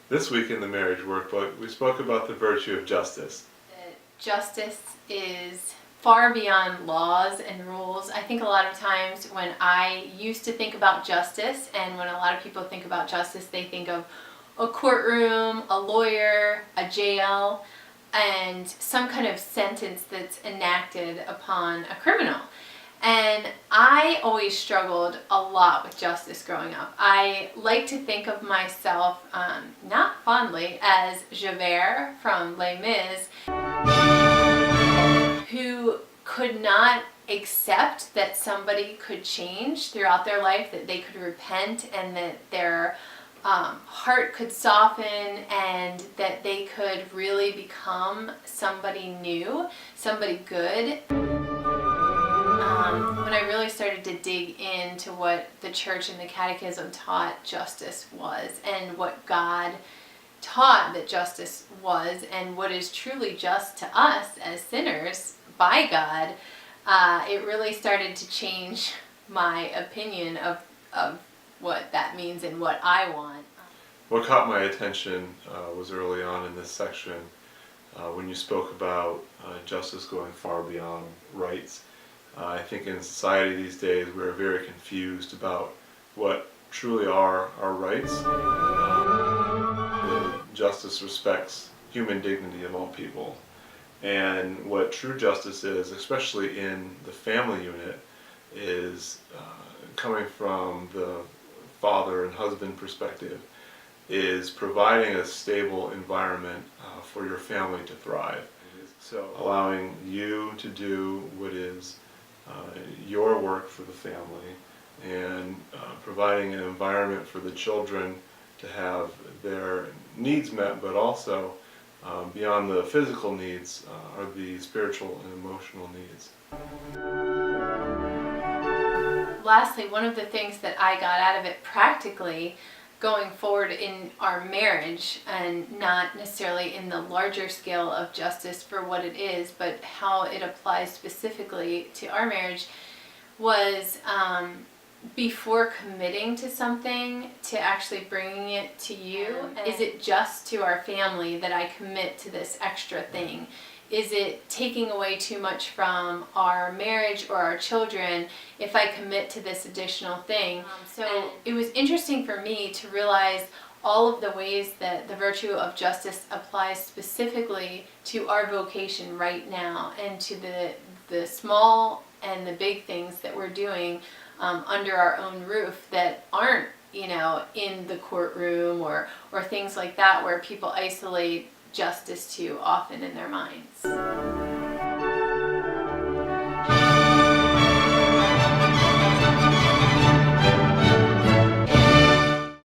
This week in the Marriage Workbook, we spoke about the virtue of justice. Justice is far beyond laws and rules. I think a lot of times when I used to think about justice, and when a lot of people think about justice, they think of a courtroom, a lawyer, a jail, and some kind of sentence that's enacted upon a criminal. And I always struggled a lot with justice growing up. I like to think of myself, not fondly, as Javert from Les Mis, who could not accept that somebody could change throughout their life, that they could repent, and that their heart could soften, and that they could really become somebody new, somebody good. When I really started to dig into what the church and the catechism taught justice was, and what God taught that justice was, and what is truly just to us as sinners by God, it really started to change my opinion of what that means and what I want. What caught my attention was early on in this section when you spoke about justice going far beyond rights. I think in society these days we're very confused about what truly are our rights. Justice respects human dignity of all people. And what true justice is, especially in the family unit, is coming from the father and husband perspective, is providing a stable environment for your family to thrive. So allowing you to do what is your work for the family, and providing an environment for the children to have their needs met, but also beyond the physical needs are the spiritual and emotional needs. Lastly, one of the things that I got out of it practically going forward in our marriage, and not necessarily in the larger scale of justice for what it is, but how it applies specifically to our marriage, was before committing to something, to actually bringing it to you. Is it just to our family that I commit to this extra thing? Is it taking away too much from our marriage or our children if I commit to this additional thing? So it was interesting for me to realize all of the ways that the virtue of justice applies specifically to our vocation right now, and to the small and the big things that we're doing under our own roof that aren't, in the courtroom or things like that, where people isolate justice too often in their minds.